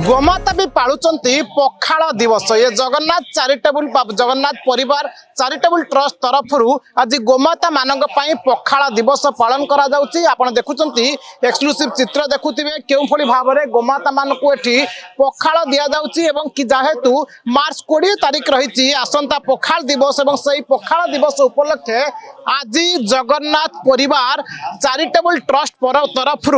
गोमाता भी पालुचंती पखाल दिवस ये जगन्नाथ चैरिटेबल जगन्नाथ परिवार चैरिटेबल ट्रस्ट तरफ आज गोमाता मानक पखाल दिवस पालन करा जाउची। आपण देखुचंती एक्सक्लूसिव चित्र देखुथिबे केउ फली भाव में गोमाता मानक एठी पखाल दिया जाउची एवं कि जेहेतु मार्च 20 तारिख रही आसंता पखाल दिवस एवं सही पखाल दिवस उपलक्षे आज जगन्नाथ परिवार चैरिटेबल ट्रस्ट तरफ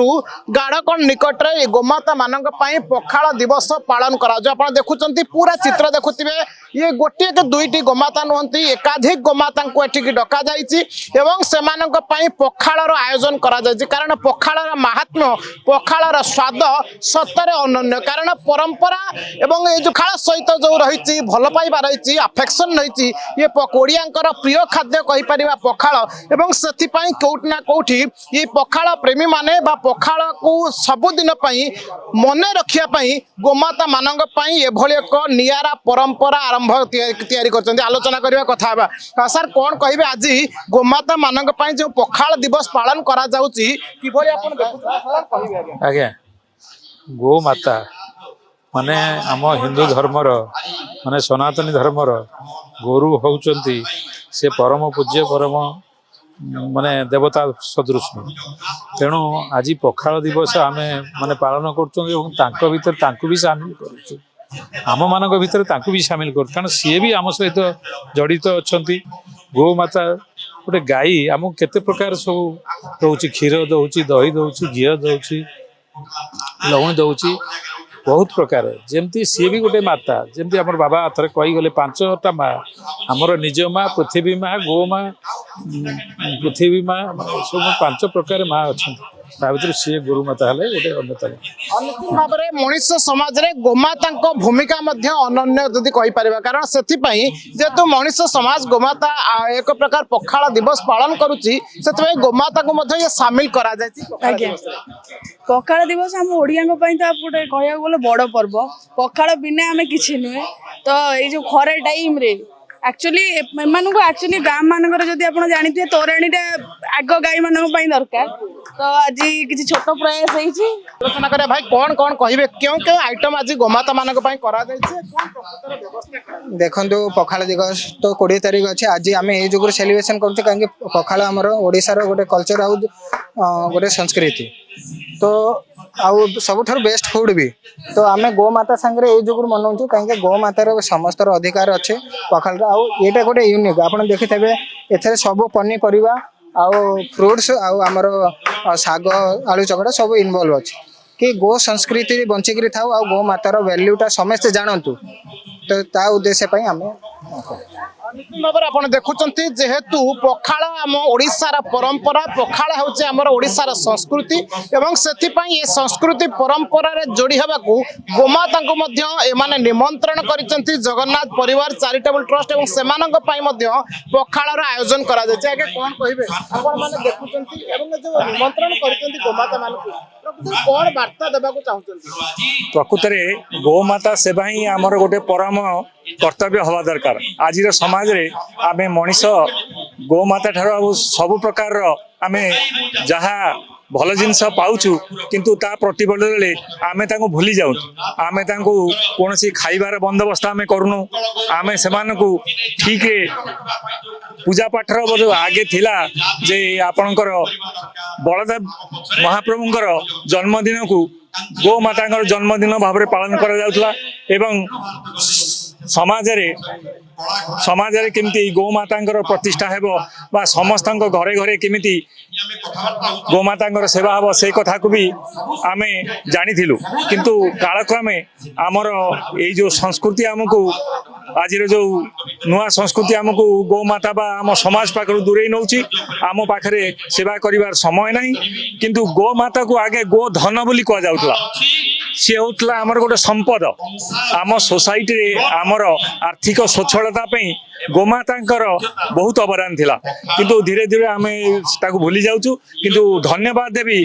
गाड़कण निकट में गोमाता मानक पखाल दिवस पालन करा जो आपण देखुचंती पूरा चित्र देखुथिबे ये गोटे के दुईटी गोमाता नुहंती एकाधिक गोमाता को एठिक डका जाइछि एवं सेमानक पई पखालर आयोजन करा जाइछि कारण पखालर महात्म्य पखालर स्वाद सतरे अनन्य कारण परंपरा एवं ये जो खाल सहित जो रही भल पाइबा रही अफेक्शन रही ये कोड़ियांकर प्रिय खाद्य कहि परिबा पखाल एवं सेथि पई कोउठ ना कोउठी ये पखाल प्रेमी माने बा पखाल को सबुदिन पई मने रखिया पई गोमाता मानक पई एभली एक नियारा परंपरा आरंभ तैयारी करछन्ती आलोचना करबा कथा बा सर कोन कहिबे आज गोमाता मानक पई जो पखाल दिवस पालन करा जाउची किभली आपण देखुछन सर कहिबे आज्ञा गो माता माने आम हिंदू धर्मर माने सनातनी धर्मर गुरु होउचंती से परम पूज्य परम माने देवता सदृश तेणु आज पखाल दिवस आम माने पालन कर भीतर भी सामिल करूँ आम मान भीतर भी सामिल कर कारण सी भी आम सहित जड़ित अच्छा गो माता गोटे गाई आमको केते प्रकार सब दौची क्षीर दौची दही दौची घी दौची लवणी दौची बहुत प्रकार जमती सी भी गोटे माता जमती आम बाबा थरे कही गले 5टा माँ आमर निज माँ पृथ्वी माँ गो माँ पृथ्वी माँ सब 5 प्रकार माँ अच्छा भर सी गुरुमाता है गोटे अन्यतम भाव में मनीष समाज रे गोमाता भूमिका अनन्य जदि कहीपर कारण से जेहेतु मनीष समाज गोमाता एक प्रकार पखाल दिवस पालन करुच्ची से गोमाता को ये सामिल करा पखाल दिवस आम ओडिया तो गोटे कह गले बड़ पर्व पखाल बिना आम कि नुहे तो ये खरे टाइम रे एक्चुअली एक्चुअली गाँ मानक जब आप जानते तोराणी आग गाई मान दरकार तो आज किसी छोट प्रयास आलोचना करें भाई कौन कौन कहे क्यों क्यों आइटम आज गोमाता मानक देखो पखाल दिवस तो 20 तारिख अच्छे आज आम ये सेलिब्रेशन करते कहीं पखाल आमर ओडिशार गोटे कल्चर आउ गोटे संस्कृति तो आउ सबुठ बेस्ट फूड भी तो आम गोमाता सांगे ये जो मनाऊँ कहीं गोमातार समस्त अधिकार अच्छे पखाल आउ ये गोटे यूनिक आप देखिथे एथे सब पनीपरिया आउ फ्रुट्स आउ आमर शाग आलू चकड़ा सब इनवॉल्व अच्छे कि गो संस्कृति बंचिकी था आ गो मातार वैल्यूटा समस्ते जानतु तो ता उद्देश्य आम भाव आप देखुं जेहेतु पखाल आम ओडिशार परंपरा पखाल हूँ आमर ओडिशार संस्कृति एवं से संस्कृति परंपरा रे जोड़ी हवा गोमाता एमाने निमंत्रण करिसेंती जगन्नाथ परिवार चैरिटेबल ट्रस्ट एवं सेमानक पखाल आयोजन करा जायछि आगे कोन कहिबे आपण माने देखुचंती एवं जो निमंत्रण करिसेंती गोमाता मानक कोन वार्ता देबाकू चाहुचंती प्रकृत में गोमाता सेवा ही आमर गोटे परम कर्तव्य हवा दरकार आज समाज रे आमे मनीष गोमाता ठार सब प्रकार आमे जहाँ भल जिनस पाउछु किंतु ता प्रतिबदले आमे तांको भूली जाऊ आमे तांको कोनसी खाइबार बंदोबस्त आमे करूनु आमे सेमानकु ठीक पूजा पाठर आगे थिला जे आपणकर बलदेव महाप्रभुंकर जन्मदिन को गोमाता जन्मदिन भाव में पालन करा जाउतला एवं समाज रे केमती गोमाता प्रतिष्ठा हेबो बा समस्त घरे घरे केमिति गोमाता सेवा हम से कथा को भी आम जानी किंतु कालक्रमे आमर ये जो संस्कृति आमको आज जो नुआ संस्कृति आमको गोमाता बा आम समाज पाखर दूरे नौची आम पाखरे सेवा करिवार समय नहीं किंतु गोमाता को आगे गो धन बोली कह जाउतला सी होता आमर गोटे संपद आम सोसाइटी रे आमर आर्थिक स्वच्छलता गोमाता बहुत अवदान थिला किंतु धीरे धीरे आम ताकू भूली जाऊँ किंतु धन्यवाद देवी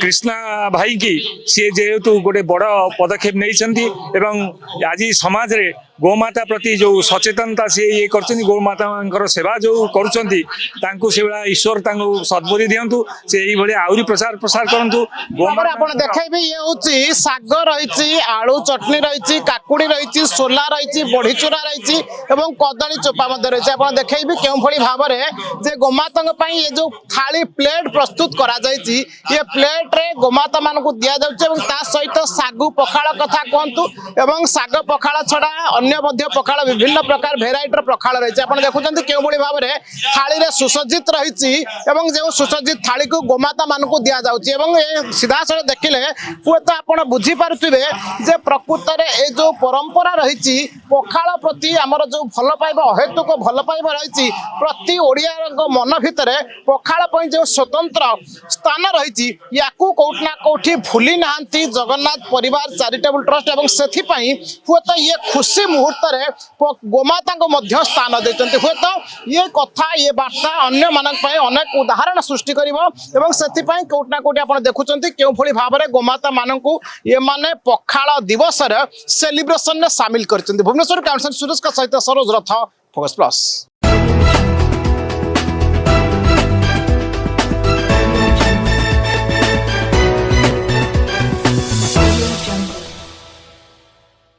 कृष्णा भाई की सी जेहेतु गोटे बड़ पदक्षेप नहीं आज समाज रे गोमाता प्रति जो सचेतनता से ये करछन्ती गोमाता सेवा जो करुछन्ती तांकु से बेला ईश्वर तांकु सद्बुद्धि दियंतु से एही भली आउरी प्रचार प्रसार करंतु तापर आपण देखाइबे ये होची साग रहिछि आलू चटनी रहिछि काकुडी रहिछि सोला रहिछि बढी चूरा रहिछि एवं कदली चोपा मध्ये रहिछि आपण देखाइबे केउ भली भाबरे जे गोमाता पई ये जो थाली प्लेट प्रस्तुत करा जायछि ये प्लेट रे गोमाता मानको दिया जाउछि एवं ता सहित सागु पखाळ कथा कहंतु एवं साग पखाळ छडा अन्य मध्य पखाळ विभिन्न प्रकार भेराइटर पखाळ रहिछि आपण देखुछन्ती केउ भली भाबरे थाली रे सुसज्जित रहिछि एवं जे सुसज्जित थाली को गोमाता मानको दिया जाउछि एवं ए सीधा सळे देखिले हुएत आपण बुझी पारुथिबे जे प्रकृत रे ए जो परंपरा रहिछि पखाळ प्रति हमर जो भल पाइबा अहेतुक भल पाइबा रहिछि प्रति ओडिया मन भितरे पखाळ पई जो स्वतंत्र स्थान रहिछि याकू कोठना कोठी भूली नाहंती जगन्नाथ परिवार चैरिटेबल ट्रस्ट एवं सेथि पई हुएत ये खुशी मुहूर्त रे गोमाता को मध्य स्थान देचंती हुएत ये कथा ये वार्ता अन्य मानक पई अनेक उदाहरण सृष्टि करिवो एवं सेथि पई कोठना कोठी आपण देखुचंती केउ भली भाबरे गोमाता मानकू ये माने पखाळ दिवस रे सेलिब्रेशन ने शामिल करचंती भुवनेश्वर काउंसिल सुरेश का सहित सरोज रथ फोकस प्लस।